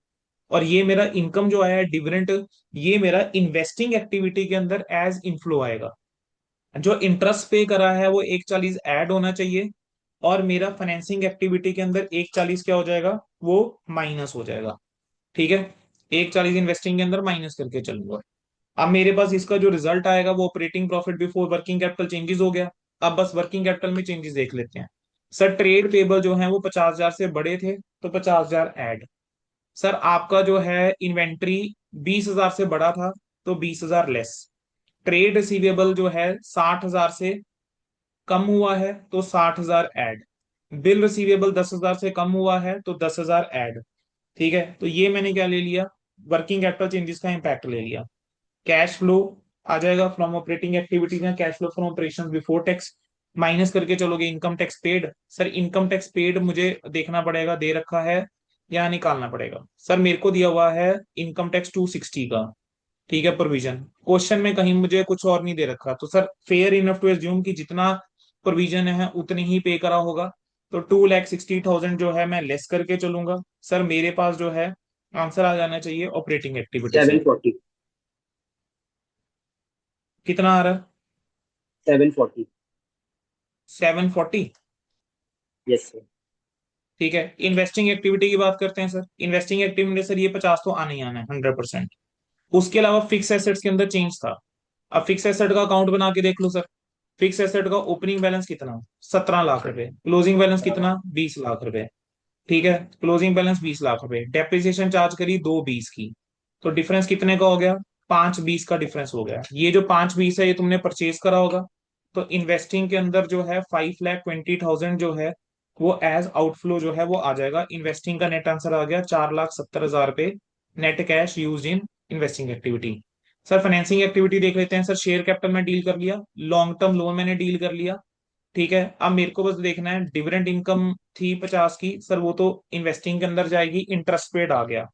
और ये मेरा इनकम जो आया है डिविडेंड, ये मेरा इन्वेस्टिंग एक्टिविटी के अंदर एज इनफ्लो आएगा। जो इंटरेस्ट पे करा है वो 140 ऐड होना चाहिए, और मेरा फाइनेंसिंग एक्टिविटी के अंदर 140 क्या हो जाएगा? वो माइनस हो जाएगा। ठीक है। 140 इन्वेस्टिंग के अंदर माइनस करके चलूंगा। अब मेरे पास इसका जो रिजल्ट आएगा वो operating profit before working capital changes हो गया। अब बस वर्किंग कैपिटल में चेंजेस देख लेते हैं। सर ट्रेड पेबल जो है वो 50,000 से बड़े थे, तो 50,000 ऐड। सर आपका जो है इन्वेंट्री 20,000 से बड़ा था तो 20,000 लेस। ट्रेड रिसीवेबल जो है 60,000 से कम हुआ है तो 60,000 ऐड। बिल रिसीवेबल 10,000 से कम हुआ है तो 10,000 ऐड। ठीक है, तो ये मैंने क्या ले लिया, वर्किंग कैपिटल चेंजेस का इंपैक्ट ले लिया। कैश फ्लो आ जाएगा फ्रॉम ऑपरेटिंग एक्टिविटी में, cash flow from operations before tax, minus करके चलोगे income tax paid. Sir income tax paid मुझे देखना पड़ेगा, दे रखा है या निकालना पड़ेगा। सर मेरे को दिया हुआ है इनकम टैक्स 260 का, ठीक है, प्रोविजन। क्वेश्चन में कहीं मुझे कुछ और नहीं दे रखा, तो sir fair enough to assume कि जितना प्रोविजन है उतनी ही पे करा होगा। तो 2,60,000 जो है मैं लेस करके चलूंगा। सर मेरे पास जो है आंसर आ जाना चाहिए ऑपरेटिंग एक्टिविटी से। 740। कितना आ रहा है? 740। 740। Yes sir. ठीक है, इन्वेस्टिंग एक्टिविटी की बात करते हैं सर। इन्वेस्टिंग एक्टिविटी सर ये 50 तो आना ही आना है 100%। उसके अलावा फिक्स एसेट्स के अंदर चेंज था। अब फिक्स एसेट का अकाउंट बना के देख लो सर। फिक्स एसेट का ओपनिंग बैलेंस कितना, 17 लाख रुपए। क्लोजिंग बैलेंस कितना, 20 लाख रुपए। ठीक है, क्लोजिंग बैलेंस 20 लाख रुपए। डेप्रिसिएशन चार्ज करी 220 की, तो डिफरेंस कितने का हो गया, 520 का डिफरेंस हो गया। ये जो 520 है ये तुमने परचेज करा होगा। तो इन्वेस्टिंग के अंदर जो है 5,20,000 जो है वो एज आउटफ्लो जो है वो आ जाएगा। इन्वेस्टिंग का नेट आंसर आ गया 4,70,000 पे। Net cash use in investing activity. Sir financing activity देख लेते हैं सर। शेयर कैपिटल में डील कर लिया, लॉन्ग टर्म लोन मैंने डील कर लिया। ठीक है, अब मेरे को बस देखना है डिविडेंड इनकम थी 50 की, सर वो तो इन्वेस्टिंग के अंदर जाएगी, इंटरेस्ट पेड आ गया।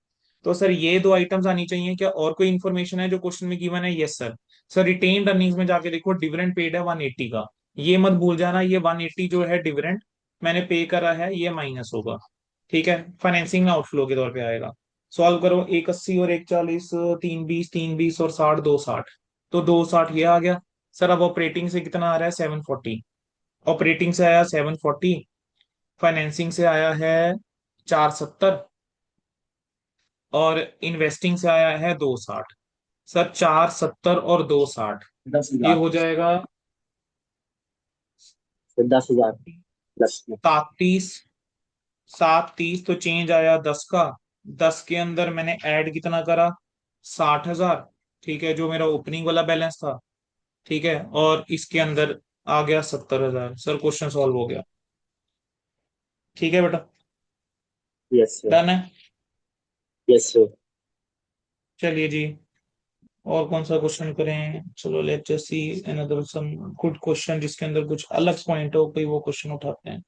तो सर ये दो आइटम्स आनी चाहिए। क्या और कोई इन्फॉर्मेशन है जो क्वेश्चन में गिवन है? Yes sir. Sir retained earnings में जाके देखो, डिविडेंड पेड है 180 का। ये मत भूल जाना, ये 180 जो है डिविडेंड मैंने पे करा है ये माइनस होगा। ठीक है, फाइनेंसिंग में आउटफ्लो के तौर पे आएगा। सॉल्व करो, 180 और 140, 320, 320 और 60, 260, तो 260 ये आ गया। सर अब ऑपरेटिंग से कितना आ रहा है, 740। ऑपरेटिंग से आया 740, फाइनेंसिंग से आया है 470, और इन्वेस्टिंग से आया है 260। सर 470 और 260 दस ये हजार हो जाएगा फिर 10,000 प्लस में। 730। 730 तो चेंज आया 10 का। 10 के अंदर मैंने ऐड कितना करा, 60,000। ठीक है, जो मेरा ओपनिंग वाला बैलेंस था। ठीक है, और इसके अंदर आ गया 70,000। सर क्वेश्चन सॉल्व हो गया। ठीक है बेटा, यस सर। डन है। Yes sir. चलिए जी, और कौन सा क्वेश्चन करें? चलो let's just see another some good question जिसके अंदर कुछ अलग पॉइंट हो, कोई वो क्वेश्चन उठाते हैं।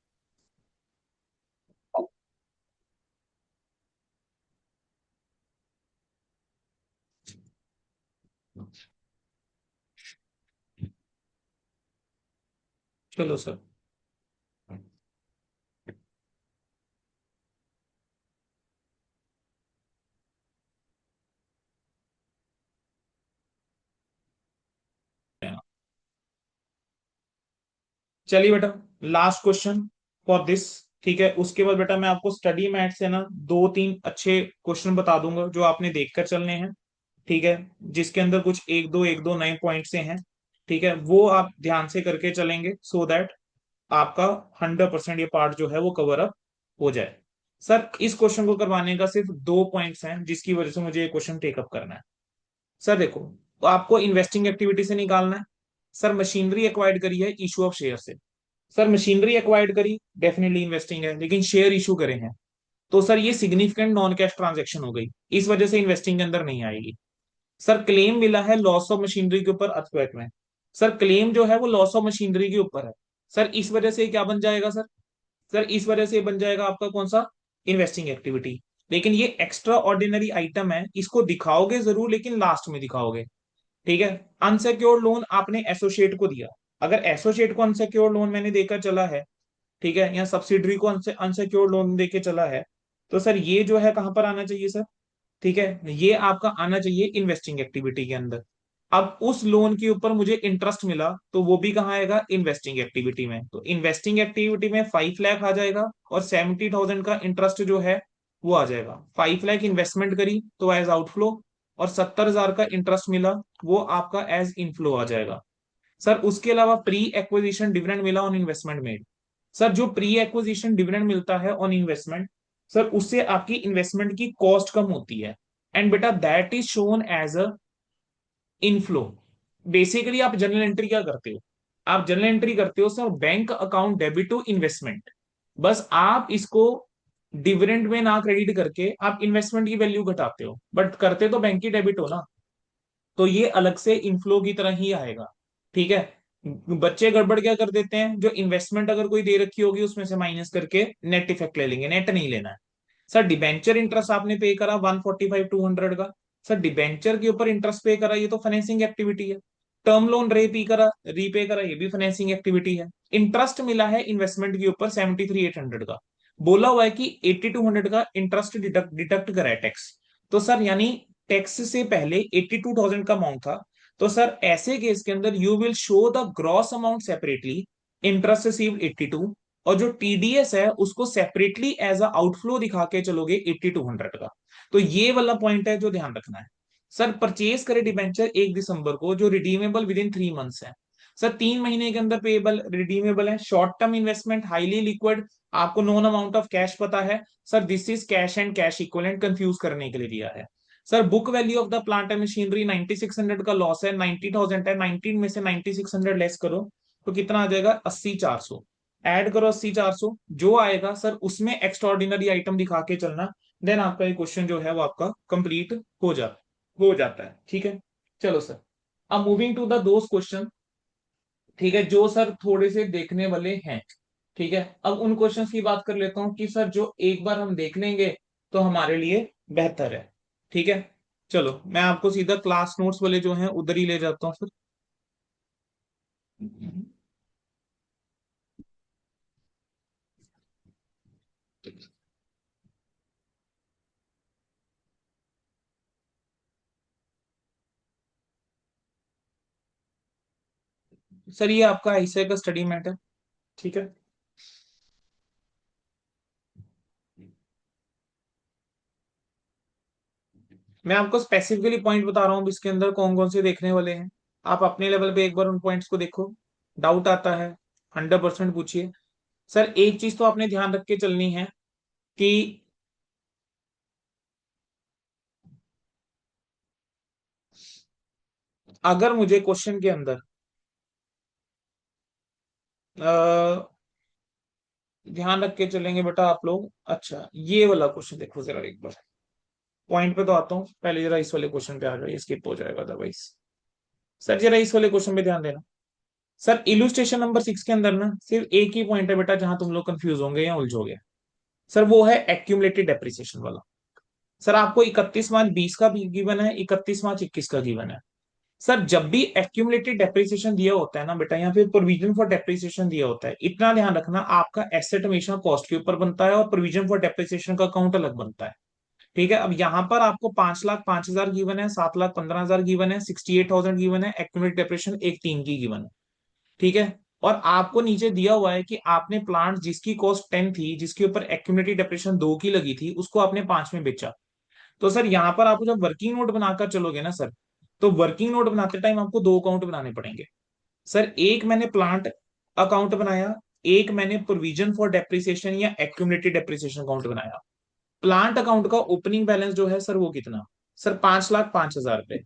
चलो सर। चलिए बेटा, लास्ट क्वेश्चन फॉर दिस। ठीक है, उसके बाद बेटा मैं आपको स्टडी मैथ से ना दो तीन अच्छे क्वेश्चन बता दूंगा जो आपने देखकर चलने हैं। ठीक है, जिसके अंदर कुछ एक दो नए पॉइंट से हैं। ठीक है, वो आप ध्यान से करके चलेंगे सो दैट आपका 100% ये पार्ट जो है वो कवर अप हो जाए। सर इस क्वेश्चन को करवाने का सिर्फ दो पॉइंट्स हैं जिसकी वजह से मुझे ये क्वेश्चन टेकअप करना है। सर देखो, तो आपको इन्वेस्टिंग एक्टिविटी से निकालना है। सर मशीनरी एक्वायर्ड करी है इशू ऑफ शेयर से। सर मशीनरी एक्वायर्ड करी डेफिनेटली इन्वेस्टिंग है, लेकिन शेयर इशू करे हैं तो सर ये सिग्निफिकेंट नॉन कैश ट्रांजेक्शन हो गई, इस वजह से इन्वेस्टिंग के अंदर नहीं आएगी। सर क्लेम मिला है लॉस ऑफ मशीनरी के ऊपर अर्थक्वेक में। सर क्लेम जो है वो लॉस ऑफ मशीनरी के ऊपर है। सर इस वजह से क्या बन जाएगा सर? सर इस वजह से बन जाएगा आपका कौन सा, इन्वेस्टिंग एक्टिविटी। लेकिन ये एक्स्ट्रा ऑर्डिनरी आइटम है, इसको दिखाओगे जरूर लेकिन लास्ट में दिखाओगे। ठीक है, अनसिक्योर्ड लोन आपने एसोसिएट को दिया। अगर एसोसिएट को अनसिक्योर्ड लोन मैंने देकर चला है, ठीक है, या सब्सिडरी को अनसिक्योर्ड लोन देके चला है, तो सर ये जो है कहां पर आना चाहिए सर? ठीक है, ये आपका आना चाहिए इन्वेस्टिंग एक्टिविटी के अंदर। अब उस लोन के ऊपर मुझे इंटरेस्ट मिला तो वो भी कहाँ आएगा, इन्वेस्टिंग एक्टिविटी में। तो इन्वेस्टिंग एक्टिविटी में 5 लाख आ जाएगा और 70,000 का इंटरेस्ट जो है वो आ जाएगा। 5 लाख इन्वेस्टमेंट करी तो एज आउटफ्लो, और 70,000 का इंटरेस्ट मिला वो आपका एज इनफ्लो आ जाएगा। सर उसके अलावा प्री एक्विजिशन डिविडेंड मिला ऑन इन्वेस्टमेंट मेड। सर जो प्री एक्विजिशन डिविडेंड मिलता है ऑन इन्वेस्टमेंट, सर उससे आपकी इन्वेस्टमेंट की कॉस्ट कम होती है, एंड बेटा that is shown as a inflow. Basically आप जनरल एंट्री क्या करते हो, आप जनरल एंट्री करते हो sir bank account debit to investment, बस आप इसको डिविडेंड में ना क्रेडिट करके आप इन्वेस्टमेंट की वैल्यू घटाते हो, बट करते तो बैंक की डेबिट हो ना, तो ये अलग से इनफ्लो की तरह ही आएगा। ठीक है, बच्चे गड़बड़ क्या कर देते हैं, जो इन्वेस्टमेंट अगर कोई दे रखी होगी उसमें से माइनस करके नेट इफेक्ट ले लेंगे, नेट नहीं लेना है। सर डिबेंचर इंटरेस्ट आपने पे करा 145 200 का, सर डिबेंचर के ऊपर इंटरेस्ट पे करा, ये तो फाइनेंसिंग एक्टिविटी है। टर्म लोन रीपे करा, ये भी फाइनेंसिंग एक्टिविटी है। इंटरेस्ट मिला है इन्वेस्टमेंट के ऊपर 73 800 का, बोला हुआ है कि 8200 का इंटरेस्ट डिडक्ट डिडक्ट करा है टैक्स। तो सर यानी टैक्स से पहले 82,000 का अमाउंट था, तो सर ऐसे केस के अंदर you will show the gross amount separately, interest received 82, और जो टीडीएस है उसको सेपरेटली एज अ आउटफ्लो दिखा के चलोगे 8200 का। तो ये वाला पॉइंट है जो ध्यान रखना है। सर परचेज करे डिबेंचर 1 दिसंबर को, जो रिडीमेबल विद इन 3 मंथ्स है, सर 3 महीने के अंदर पेएबल रिडीमेबल है, short term investment, highly liquid, आपको नोन अमाउंट ऑफ कैश पता है। Sir this is cash and cash equivalent, confuse करने के लिए दिया है। Sir book value of the plant and machinery 9600 का लॉस है, 90,000 है, 19 में से 9600 लेस करो तो कितना आ जाएगा, 80,400। ऐड करो 80,400, जो आएगा सर उसमें एक्स्ट्राऑर्डिनरी आइटम दिखा के चलना, देन आपका ये क्वेश्चन जो है वो आपका कंप्लीट हो जाता है। ठीक है, चलो सर, अब moving to the those question, ठीक है, जो सर थोड़े से देखने वाले हैं। ठीक है, अब उन क्वेश्चंस की बात कर लेता हूं कि सर जो एक बार हम देख लेंगे तो हमारे लिए बेहतर है। ठीक है, चलो मैं आपको सीधा क्लास नोट्स वाले जो हैं उधर ही ले जाता हूँ सर। सर ये आपका आईसीआई का स्टडी मैट है। ठीक है, मैं आपको स्पेसिफिकली पॉइंट बता रहा हूँ इसके अंदर कौन कौन से देखने वाले हैं। आप अपने लेवल पे एक बार उन पॉइंट्स को देखो, डाउट आता है 100% पूछिए। सर एक चीज तो आपने ध्यान रख के चलनी है कि अगर मुझे क्वेश्चन के अंदर ध्यान रख के चलेंगे बेटा आप लोग। अच्छा ये वाला क्वेश्चन देखो जरा एक बार, पॉइंट पे तो आता हूँ, पहले जरा इस वाले क्वेश्चन पे आ जाओ, ये स्किप हो जाएगा अदरवाइज। सर जरा इस वाले क्वेश्चन पे ध्यान देना। सर इलुस्ट्रेशन नंबर 6 के अंदर ना सिर्फ एक ही पॉइंट है बेटा जहां तुम लोग कंफ्यूज होंगे या उलझोगे, सर वो है एक्यूमुलेटेड डेप्रिसिएशन वाला। सर आपको 31 मार्च 20 का भी गिवन है, 31 मार्च 21 का गिवन है। सर जब भी एक्यूमुलेटेड डेप्रिसिएशन दिया होता है ना बेटा, या फिर प्रोविजन फॉर डेप्रिसिएशन दिया होता है, इतना ध्यान रखना, आपका एसेट हमेशा कॉस्ट के ऊपर बनता है और प्रोविजन फॉर डेप्रिसिएशन का अकाउंट अलग बनता है। ठीक है, अब यहाँ पर आपको 5,05,000 गिवन है, 7,15,000 गिवन है, 68,000 गिवन है, एक्यूमुलेटेड डेप्रिसिएशन 1,3 की गिवन है। ठीक है, और आपको नीचे दिया हुआ है कि आपने प्लांट जिसकी कॉस्ट 10 थी, जिसके ऊपर एक्यूमुलेटेड डेप्रिसिएशन 2 की लगी थी, उसको आपने 5 में बेचा। तो सर यहाँ पर आपको जब वर्किंग नोट बनाकर चलोगे ना सर, तो वर्किंग नोट बनाते टाइम आपको दो अकाउंट बनाने पड़ेंगे। सर एक मैंने प्लांट अकाउंट बनाया, एक मैंने प्रोविजन फॉर डेप्रिसिएशन या एक्यूमुलेटेड डेप्रिसिएशन अकाउंट बनाया। प्लांट अकाउंट का ओपनिंग बैलेंस जो है सर वो कितना, सर 5,05,000 रुपए।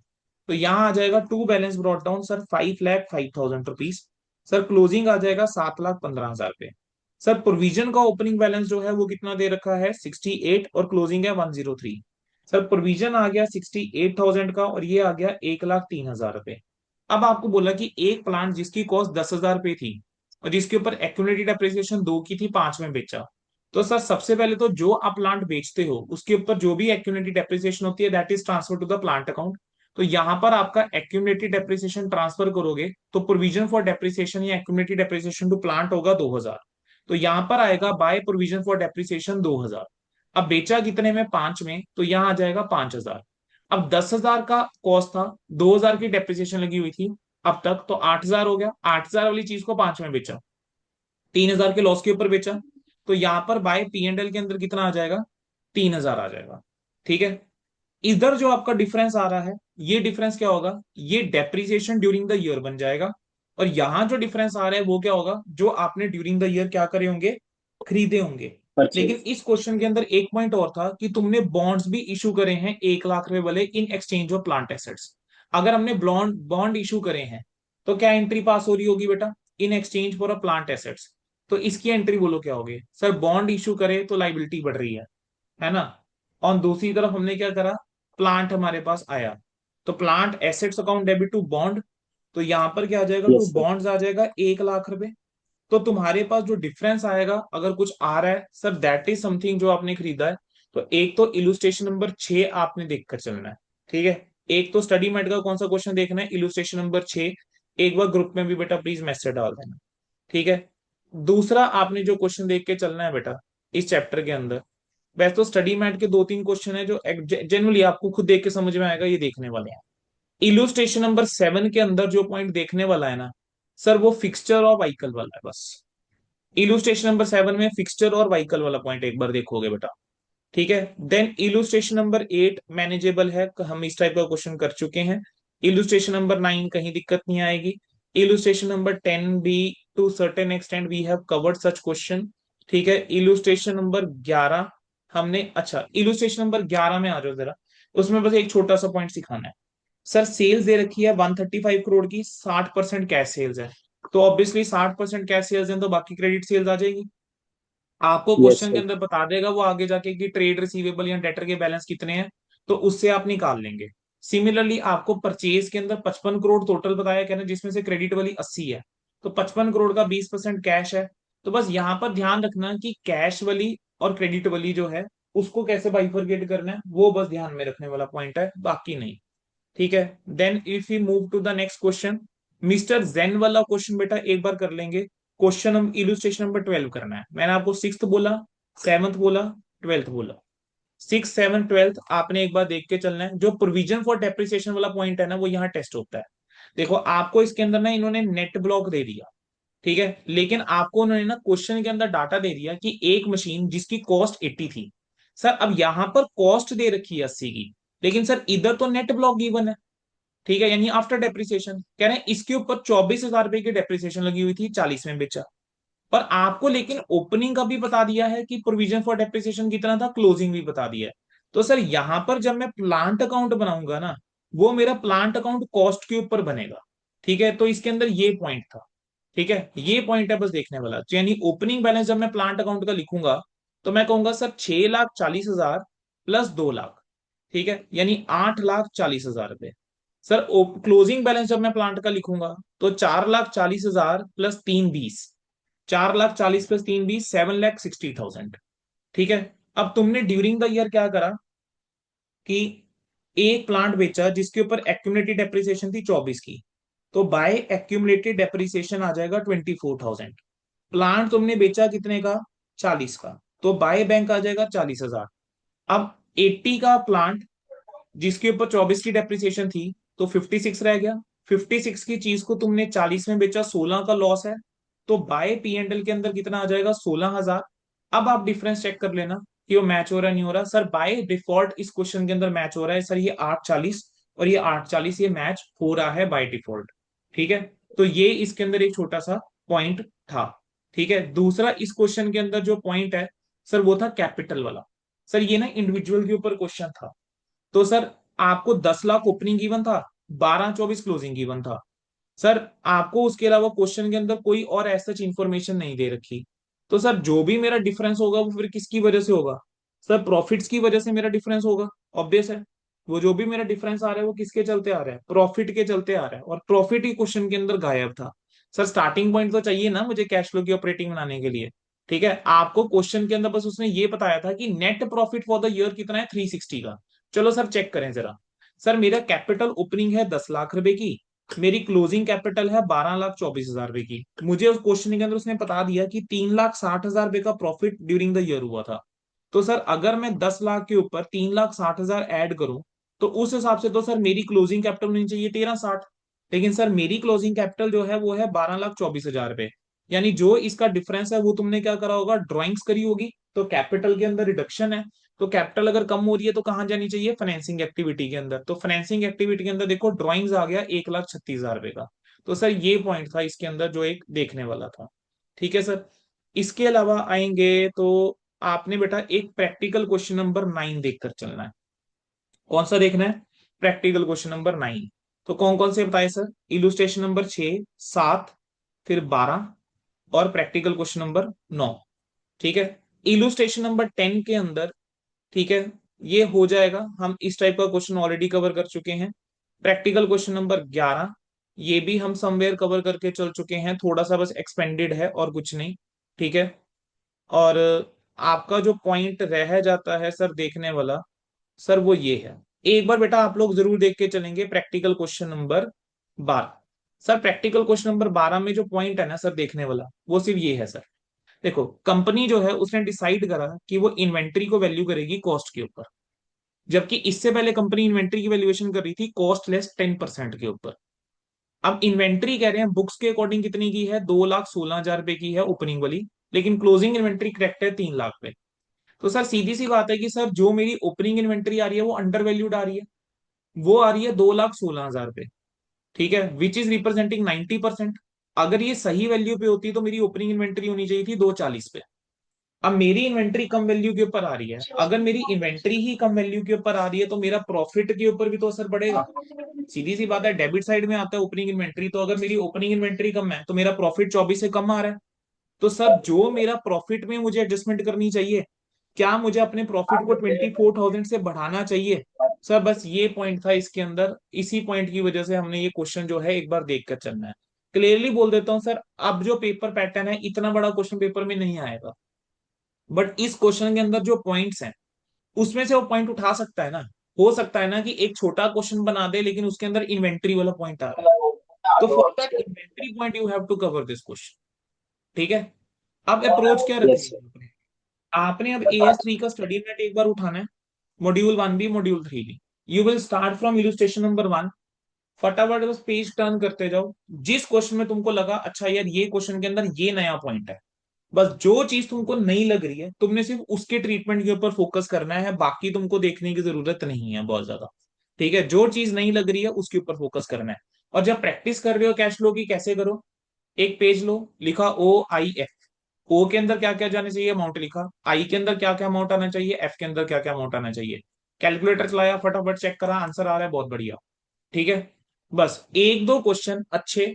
तो यहाँ आ जाएगा to balance brought down sir 5,05,000 rupees. Sir closing आ जाएगा 7,15,000 रुपए। सर प्रोविजन का ओपनिंग बैलेंस जो है वो कितना दे रखा है 68, और क्लोजिंग है 103। सर प्रोविजन आ गया 68,000 का, और ये आ गया 1,03,000 रुपए। अब आपको बोला कि एक प्लांट जिसकी कॉस्ट 10,000 रुपए थी और जिसके ऊपर एक्यूमुलेटेड अप्रिसिएशन 2 की थी, 5 में बेचा। तो सर सबसे पहले तो जो आप प्लांट बेचते हो उसके ऊपर जो भी एक्यूमुलेटेड डेप्रिसिएशन होती है that is transfer to the plant account. तो यहां पर आपका एक्यूमुलेटेड डेप्रिसिएशन ट्रांसफर करोगे तो प्रोविजन फॉर डेप्रिसिएशन या एक्यूमुलेटेड डेप्रिसिएशन टू प्लांट होगा 2,000। तो यहां पर आएगा बाय प्रोविजन फॉर डेप्रिसिएशन 2,000। अब बेचा कितने में, 5 में, तो यहां आ जाएगा 5,000। अब 10,000 का कॉस्ट था, 2,000 की डेप्रिसिएशन लगी हुई थी अब तक, तो 8,000 हो गया। 8,000 वाली चीज को 5 में बेचा, 3,000 के लॉस के ऊपर बेचा, तो यहां पर बाय पी एंड एल के अंदर कितना आ जाएगा, 3,000 आ जाएगा। ठीक है, इधर जो आपका डिफरेंस आ रहा है, ये डिफरेंस क्या होगा, ये डेप्रिसिएशन ड्यूरिंग द ईयर बन जाएगा। और यहां जो डिफरेंस आ रहा है वो क्या होगा, जो आपने ड्यूरिंग द ईयर क्या करे होंगे, खरीदे होंगे। लेकिन परचेज। इस क्वेश्चन के अंदर एक पॉइंट और था कि तुमने बॉन्ड्स भी इशू करे हैं 1 लाख रुपए वाले in exchange of plant assets. अगर हमने बॉन्ड बॉन्ड इशू करे हैं तो क्या एंट्री पास हो रही होगी बेटा? In exchange for a plant assets. तो इसकी एंट्री बोलो क्या होगी सर? बॉन्ड इशू करे तो लाइबिलिटी बढ़ रही है ना? और दूसरी तरफ हमने क्या करा, प्लांट हमारे पास आया, तो plant assets account debit to bond, तो यहां पर क्या आ जाएगा, टू यस सर। बॉन्ड्स आ जाएगा 1 लाख रुपए। तो तुम्हारे पास जो डिफरेंस आएगा अगर कुछ आ रहा है सर, दैट इज समथिंग जो आपने खरीदा है। तो एक तो इलुस्ट्रेशन नंबर 6 आपने देखकर चलना है, ठीक है। एक तो स्टडी मेट का कौन सा क्वेश्चन देखना है, इलुस्ट्रेशन नंबर 6। एक बार ग्रुप में भी बेटा प्लीज मैसेज डाल देना, ठीक है। दूसरा आपने जो क्वेश्चन देख के चलना है बेटा इस चैप्टर के अंदर, वैसे तो स्टडी मैट के 2-3 क्वेश्चन है जो जनरली आपको खुद देख के समझ में आएगा, ये देखने वाले हैं। इलुस्ट्रेशन नंबर 7 के अंदर जो पॉइंट देखने वाला है ना सर, वो फिक्सचर और व्हीकल वाला है बस। इलुस्ट्रेशन नंबर 7 में फिक्सचर और व्हीकल वाला पॉइंट एक बार देखोगे बेटा, ठीक है। देन इलुस्ट्रेशन नंबर 8 मैनेजेबल है, हम इस टाइप का क्वेश्चन कर चुके हैं। इलुस्ट्रेशन नंबर 9 कहीं दिक्कत नहीं आएगी। इलुस्ट्रेशन नंबर 10 भी to certain extent we have covered such question, ठीक है। इलुस्ट्रेशन नंबर 11 हमने, अच्छा इलुस्ट्रेशन नंबर 11 में आ जाओ जरा, उसमें बस एक छोटा सा पॉइंट सिखाना है। सर सेल्स दे रखी है 135 करोड़ की, 60% कैश सेल्स है, तो ऑब्वियसली 60% कैश सेल्स है तो बाकी क्रेडिट सेल्स आ जाएगी। आपको यस क्वेश्चन के सर। अंदर बता देगा वो आगे जाके कि ट्रेड रिसीवेबल या डेटर के बैलेंस कितने हैं, तो उससे आप निकाल लेंगे। सिमिलरली आपको परचेज के अंदर 55 करोड़ टोटल बताया गया ना, जिसमें से क्रेडिट वाली 80 है, तो 55 करोड़ का 20% कैश है। तो बस यहां पर ध्यान रखना कि कैश वाली और क्रेडिट वाली जो है उसको कैसे बाइफरकेट करना है, वो बस ध्यान में रखने वाला पॉइंट है, बाकी नहीं, ठीक है। Then if you move to the next question, mister Jain वाला क्वेश्चन बेटा एक बार कर लेंगे। क्वेश्चन हम इलुस्ट्रेशन नंबर 12 करना है। मैंने आपको सिक्स बोला, सेवंथ बोला, ट्वेल्थ बोला। सिक्स सेवन ट्वेल्थ आपने एक बार देख के चलना है। जो प्रोविजन फॉर डेप्रिसिएशन वाला पॉइंट है ना, वो यहाँ टेस्ट होता है। देखो आपको इसके अंदर ना इन्होंने नेट ब्लॉक दे दिया, ठीक है, लेकिन आपको उन्होंने ना क्वेश्चन के अंदर डाटा दे दिया कि एक मशीन जिसकी कॉस्ट 80 थी। सर अब यहां पर कॉस्ट दे रखी है 80 की, लेकिन सर इधर तो नेट ब्लॉक गिवन है, ठीक है, यानी आफ्टर डेप्रिसिएशन कह रहे हैं इसके ऊपर 24,000 रुपए की डेप्रिसिएशन लगी हुई थी, 40 में बेचा। पर आपको लेकिन ओपनिंग का भी बता दिया है कि प्रोविजन फॉर डेप्रिसिएशन कितना था, क्लोजिंग भी बता दिया है। तो सर यहां पर जब मैं प्लांट अकाउंट बनाऊंगा ना, वो मेरा प्लांट अकाउंट कॉस्ट के ऊपर बनेगा, ठीक है। तो इसके अंदर ये पॉइंट था, ठीक है, ये पॉइंट है बस देखने वाला। तो यानी ओपनिंग बैलेंस जब मैं प्लांट अकाउंट का लिखूंगा तो मैं कहूंगा सर 6,40,000 प्लस 2 लाख, ठीक है, यानी 8,40,000 रुपए। सर क्लोजिंग बैलेंस जब मैं प्लांट का लिखूंगा तो 4,40,000 प्लस 3,20, 4,40,000 प्लस 3,20 7,60,000, ठीक है। अब तुमने ड्यूरिंग द ईयर क्या करा कि एक प्लांट बेचा जिसके ऊपर एक्यूमुलेटेड डेप्रिसिएशन थी 24 की, तो बाय एक्यूमुलेटेड डेप्रिसिएशन आ जाएगा 24,000। प्लांट तुमने बेचा कितने का, 40 का, तो बाय बैंक आ जाएगा 40,000। अब 80 का प्लांट जिसके ऊपर 24 की डेप्रिसिएशन थी, तो 56 रह गया। 56 की चीज को तुमने 40 में बेचा, 16 का लॉस है, तो बाय पी एंड एल के अंदर कितना आ जाएगा, 16,000। अब आप डिफरेंस चेक कर लेना कि वो मैच हो रहा है नहीं हो रहा। सर बाय डिफॉल्ट इस क्वेश्चन के अंदर मैच हो रहा है सर, ये 8,40 और ये 8,40 ये मैच हो रहा है बाय डिफॉल्ट, ठीक है। तो ये इसके अंदर एक छोटा सा पॉइंट था, ठीक है। दूसरा इस क्वेश्चन के अंदर जो पॉइंट है सर, वो था कैपिटल वाला। सर ये ना इंडिविजुअल के ऊपर क्वेश्चन था, तो सर आपको 10 लाख ओपनिंग गिवन था, 12-24 क्लोजिंग गिवन था। सर आपको उसके अलावा क्वेश्चन के अंदर कोई और ऐसा इंफॉर्मेशन नहीं दे रखी, तो सर जो भी मेरा डिफरेंस होगा वो फिर किसकी वजह से होगा, सर प्रॉफिट्स की वजह से मेरा डिफरेंस होगा, ऑब्वियस है। वो जो भी मेरा डिफरेंस आ रहा है वो किसके चलते आ रहा है, प्रॉफिट के चलते आ रहा है, और प्रॉफिट ही क्वेश्चन के अंदर गायब था। सर स्टार्टिंग पॉइंट तो चाहिए ना मुझे कैश फ्लो की ऑपरेटिंग बनाने के लिए, ठीक है। आपको क्वेश्चन के अंदर बस उसने ये बताया था कि net profit for the year कितना है, 360 का। चलो सर चेक करें जरा। सर मेरा कैपिटल ओपनिंग है 10 लाख रुपए की, मेरी क्लोजिंग कैपिटल है 12,24,000 रुपए की। मुझे उस क्वेश्चन के अंदर उसने बता दिया कि 3,60,000 रुपए का प्रॉफिट ड्यूरिंग द ईयर हुआ था। तो सर अगर मैं 10 लाख के ऊपर 3,60,000 ऐड करूं, तो उस हिसाब से तो सर मेरी क्लोजिंग कैपिटल होनी चाहिए 13,60। लेकिन सर मेरी क्लोजिंग कैपिटल जो है वो है 12,24,000 रुपए। यानी जो इसका डिफरेंस है वो तुमने क्या करा होगा, ड्रॉइंग्स करी होगी, तो कैपिटल के अंदर रिडक्शन है। तो कैपिटल अगर कम हो रही है तो कहां जानी चाहिए, फाइनेंसिंग एक्टिविटी के अंदर। तो फाइनेंसिंग एक्टिविटी के अंदर देखो ड्रॉइंग्स आ गया 1,36,000 रुपए का। तो सर ये पॉइंट था इसके अंदर जो एक देखने वाला था, ठीक है सर। इसके अलावा आएंगे तो आपने बेटा एक प्रैक्टिकल क्वेश्चन नंबर 9 देखकर चलना है। कौन सा देखना है? Practical question number 9। तो कौन कौन से बताए सर? इलुस्ट्रेशन नंबर 6, 7, फिर 12 और प्रैक्टिकल क्वेश्चन नंबर 9। ठीक है। इलुस्ट्रेशन नंबर 10 के अंदर, ठीक है, ये हो जाएगा, हम इस टाइप का क्वेश्चन ऑलरेडी कवर कर चुके हैं। प्रैक्टिकल क्वेश्चन नंबर 11, ये भी हम समवेयर कवर करके चल चुके हैं, थोड़ा सा बस एक्सपेंडेड है और कुछ नहीं। ठीक है। और आपका जो पॉइंट रह जाता है सर देखने वाला, सर वो ये है। एक बार बेटा आप लोग जरूर देख के चलेंगे practical question number 12। Sir practical question number 12 में जो पॉइंट है ना सर देखने वाला, वो सिर्फ ये है सर। देखो, कंपनी जो है उसने डिसाइड करा कि वो इन्वेंट्री को वैल्यू करेगी कॉस्ट के ऊपर, जबकि इससे पहले कंपनी इन्वेंट्री की वैल्यूएशन कर रही थी कॉस्ट लेस 10% के ऊपर। अब इन्वेंट्री कह रहे हैं बुक्स के अकॉर्डिंग कितनी की है, 2,16,000 रुपए की है ओपनिंग वाली, लेकिन क्लोजिंग इन्वेंट्री करेक्ट है 3 लाख पे। तो सर सीधी सी बात है कि सर जो मेरी ओपनिंग इन्वेंट्री आ रही है वो अंडर वैल्यूड आ रही है, वो आ रही है 2,16,000 रुपए। ठीक है, विच इज रिप्रेजेंटिंग 90%। अगर ये सही वैल्यू पे होती तो मेरी ओपनिंग इन्वेंट्री होनी चाहिए थी 240 पे। अब मेरी इन्वेंट्री कम वैल्यू के ऊपर आ रही है, अगर मेरी इन्वेंट्री ही कम वैल्यू के ऊपर आ रही है तो मेरा प्रॉफिट के ऊपर भी तो असर पड़ेगा। सीधी सी बात है, डेबिट साइड में आता है ओपनिंग इन्वेंट्री, तो अगर मेरी ओपनिंग इन्वेंट्री कम है तो मेरा प्रॉफिट 24 से कम आ रहा है। तो सर जो मेरा प्रॉफिट में मुझे एडजस्टमेंट करनी चाहिए, क्या मुझे अपने प्रॉफिट को 24,000 से बढ़ाना चाहिए? सर बस ये पॉइंट था इसके अंदर, इसी पॉइंट की वजह से हमने ये क्वेश्चन जो है एक बार देख कर चलना है। क्लियरली बोल देता हूँ सर, अब जो पेपर पैटर्न है इतना बड़ा क्वेश्चन पेपर में नहीं आएगा, बट इस क्वेश्चन के अंदर जो पॉइंट्स हैं उसमें से वो पॉइंट उठा सकता है ना। हो सकता है ना कि एक छोटा क्वेश्चन बना दे लेकिन उसके अंदर इन्वेंट्री वाला पॉइंट आ रहा है, तो for that inventory point you have to cover this question. ठीक है। अब अप्रोच क्या यस रखनी है आपने? आपने अब AS3 का स्टडी नेट एक बार उठाना है, मॉड्यूल 1 भी मॉड्यूल 3 भी। You will start from illustration number 1, फटाफट बस पेज टर्न करते जाओ। जिस क्वेश्चन में तुमको लगा अच्छा यार ये क्वेश्चन के अंदर ये नया पॉइंट है, बस जो चीज तुमको नहीं लग रही है तुमने सिर्फ उसके ट्रीटमेंट के ऊपर फोकस करना है, बाकी तुमको देखने की जरूरत नहीं है बहुत ज्यादा। ठीक है, जो चीज नहीं लग रही है उसके ऊपर फोकस करना है। और जब प्रैक्टिस कर रहे हो कैश फ्लो की, कैसे करो? एक पेज लो, लिखा OIF। ओ के अंदर क्या क्या जाने चाहिए, अमाउंट लिखा। आई के अंदर क्या क्या अमाउंट आना चाहिए, एफ के अंदर क्या क्या अमाउंट आना चाहिए। कैलकुलेटर चलाया, फटाफट चेक करा, आंसर आ रहा है, बहुत बढ़िया। ठीक है। बस एक दो क्वेश्चन अच्छे,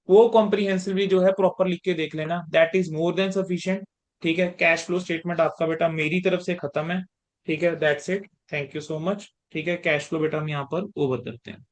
वो कॉम्प्रिहेंसिवली जो है प्रॉपर लिख के देख लेना, that is more than sufficient. ठीक है, कैश फ्लो स्टेटमेंट आपका बेटा मेरी तरफ से खत्म है। ठीक है, that's it, thank you so much. ठीक है, कैश फ्लो बेटा हम यहाँ पर ओवर करते हैं।